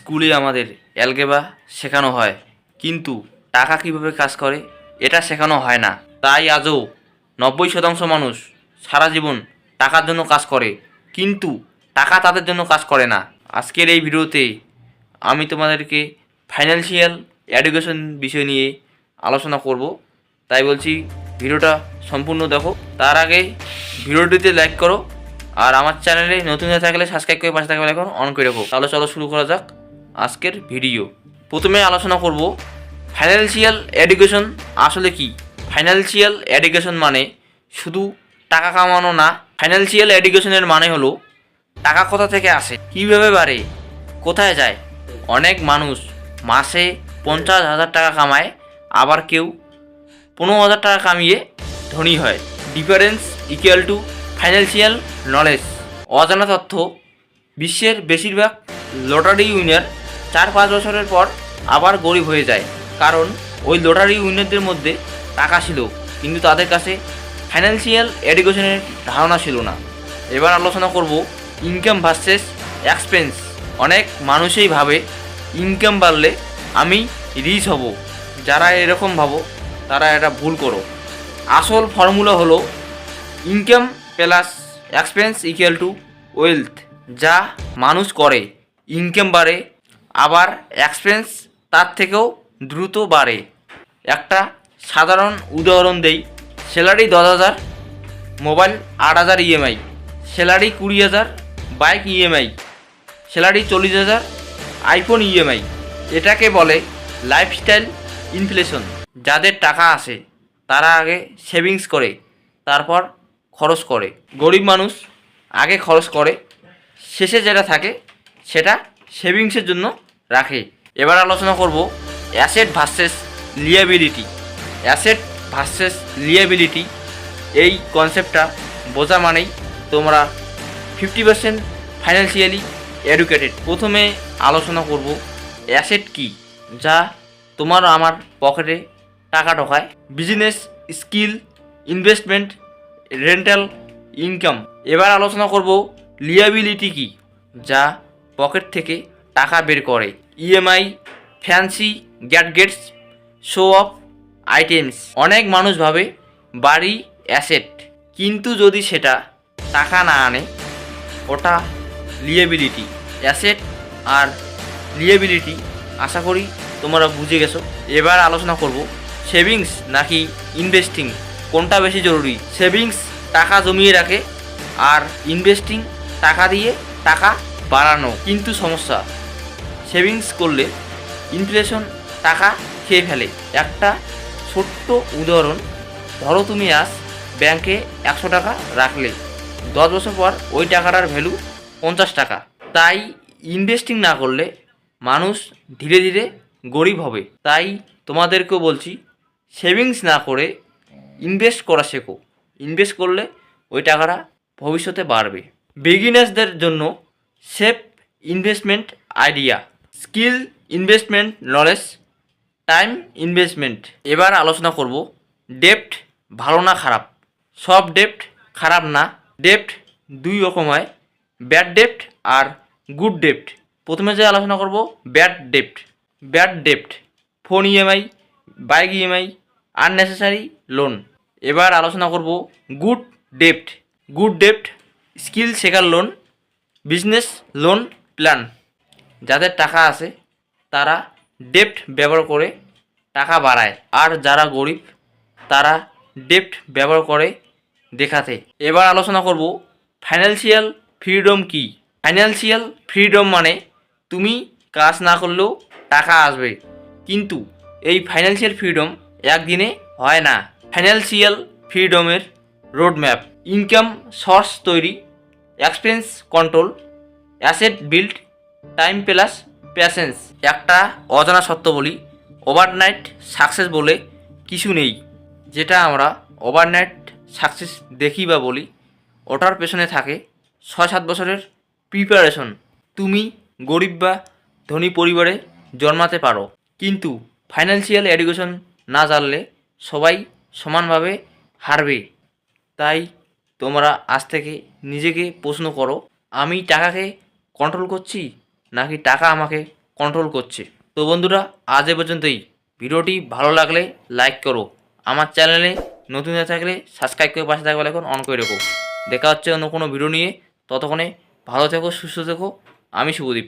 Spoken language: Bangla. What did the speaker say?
স্কুলে আমাদের অ্যালগেব্রা শেখানো হয়, কিন্তু টাকা কীভাবে কাজ করে এটা শেখানো হয় না। তাই আজও 90% মানুষ সারা জীবন টাকার জন্য কাজ করে, কিন্তু টাকা তাদের জন্য কাজ করে না। আজকের এই ভিডিওতে আমি তোমাদেরকে ফাইন্যান্সিয়াল এডুকেশন বিষয় নিয়ে আলোচনা করব, তাই বলছি ভিডিওটা সম্পূর্ণ দেখো। তার আগে ভিডিওটিতে লাইক করো, আর আমার চ্যানেলে নতুন হয়ে থাকলে সাবস্ক্রাইব করে পাশে থাকবে এখন অন করে রাখো। তাহলে চলো শুরু করা যাক আজকের ভিডিও। প্রথমে আলোচনা করব ফাইন্যান্সিয়াল এডুকেশন আসলে কি। ফাইন্যান্সিয়াল এডুকেশন মানে শুধু টাকা কামানো না। ফাইন্যান্সিয়াল এডুকেশনের মানে হলো টাকা কোথা থেকে আসে, কীভাবে বাড়ে, কোথায় যায়। অনেক মানুষ মাসে 50,000 টাকা কামায়, আবার কেউ 15,000 টাকা কামিয়ে ধনী হয়। Difference equal to financial knowledge. অজানা তথ্য। বিশ্বের বেশিরভাগ লটারি উইনার 4-5 বছরের পর আবার গরিব হয়ে যায়, কারণ ওই লটারি উইনারদের মধ্যে টাকা ছিল, কিন্তু তাদের কাছে ফাইন্যান্সিয়াল এডুকেশনের ধারণা ছিল না। এবার আলোচনা করব ইনকাম ভার্সেস এক্সপেন্স। অনেক মানুষই ভাবে ইনকাম বাড়লে আমি রিচ হব। যারা এরকম ভাবো তারা এটা ভুল করো। আসল ফর্মুলা হলো income plus expense equal to wealth. যা মানুষ করে ইনকাম বাড়ে, আবার এক্সপেন্স তার থেকেও দ্রুত বাড়ে। একটা সাধারণ উদাহরণ দেই। Salary 10,000, mobile 8,000 EMI. Salary 20,000, bike EMI. Salary 40,000, iPhone EMI. এটাকে বলে লাইফস্টাইল ইনফ্লেশন। যাদের টাকা আসে তারা আগে সেভিংস করে, তারপর খরচ করে। গরিব মানুষ আগে খরচ করে, শেষে যেটা থাকে সেটা সেভিংসের জন্য রাখে। এবার আলোচনা করব asset versus liability. Asset versus liability, এই কনসেপ্টটা বোঝা মানেই তোমরা 50% ফাইন্যান্সিয়ালি এডুকেটেড। প্রথমে আলোচনা করব অ্যাসেট কি, যা তোমার আমার পকেটে টাকা ঢোকায়। Business, skill, investment, rental income. এবার আলোচনা করব লিয়াবিলিটি কি, যা পকেট থেকে টাকা বের করে। EMI, fancy gadgets, show off items. অনেক মানুষ ভাবে বাড়ি অ্যাসেট, কিন্তু যদি সেটা টাকা না আনে ওটা লিয়াবিলিটি। অ্যাসেট আর লিয়াবিলিটি আশা করি তোমরা বুঝে গেছো। এবার আলোচনা করব সেভিংস নাকি ইনভেস্টিং, কোনটা বেশি জরুরি। সেভিংস টাকা জমিয়ে রাখে, আর ইনভেস্টিং টাকা দিয়ে টাকা বাড়ানো। কিন্তু সমস্যা, সেভিংস করলে ইনফ্লেশন টাকা খেয়ে ফেলে। একটা ছোট্ট উদাহরণ, ধরো তুমি আজ ব্যাংকে 100 টাকা রাখলে, 10 বছর পর ওই টাকাটার ভ্যালু 50 টাকা। তাই ইনভেস্টিং না করলে মানুষ ধীরে ধীরে গরিব হবে। তাই তোমাদেরকেও বলছি সেভিংস না করে ইনভেস্ট করা শেখো। ইনভেস্ট করলে ওই টাকাটা ভবিষ্যতে বাড়বে। বিগিনার্সদের জন্য safe investment idea. Skill investment knowledge, time investment. এবার আলোচনা করব ডেপ্ট ভালো না খারাপ। সব ডেপ্ট খারাপ না। ডেপ্ট দুই রকম হয়, ব্যাড ডেপ্ট আর গুড ডেপ্ট। প্রথমে যে আলোচনা করব bad ডেপ্ট। Bad ডেপ্ট, phone EMI, bike EMI, unnecessary loan. এবার আলোচনা করব গুড ডেপ্ট। গুড ডেপ্ট, স্কিল শেখার লোন, বিজনেস লোন প্ল্যান। যাদের টাকা আছে তারা ডেপ্ট ব্যবহার করে টাকা বাড়ায়, আর যারা গরিব তারা ডেপ্ট ব্যবহার করে দেখাতে। এবার আলোচনা করব ফাইন্যান্সিয়াল ফ্রিডম কি। ফাইন্যান্সিয়াল ফ্রিডম মানে তুমি কাজ না করলেও টাকা আসবে, কিন্তু এই ফাইন্যান্সিয়াল ফ্রিডম একদিনে হয় না। ফাইন্যান্সিয়াল ফ্রিডমের রোডম্যাপ: ইনকাম সোর্স তৈরি, expense control, asset build, time plus patience. একটা অজানা সত্য বলি, ওভারনাইট সাকসেস বলে কিছু নেই। যেটা আমরা ওভারনাইট সাকসেস দেখি বা বলি, ওটার পেছনে থাকে 6-7 বছরের প্রিপারেশন। তুমি গরিব বা ধনী পরিবারে জন্মাতে পারো, কিন্তু ফাইন্যান্সিয়াল এডুকেশন না জানলে সবাই সমানভাবে হারবে। তাই তোমরা আজ থেকে নিজেকে প্রশ্ন করো, আমি টাকাকে কন্ট্রোল করছি নাকি টাকা আমাকে কন্ট্রোল করছে। তো বন্ধুরা, আজ এ পর্যন্তই। ভিডিওটি ভালো লাগলে লাইক করো, আমার চ্যানেলে নতুন হয়ে থাকলে সাবস্ক্রাইব করে পাশে থাকবে এখন অন করে রেখো। দেখা হচ্ছে অন্য কোনো ভিডিও নিয়ে। ততক্ষণে ভালো থেকো, সুস্থ থেকো। আমি শুভদীপ।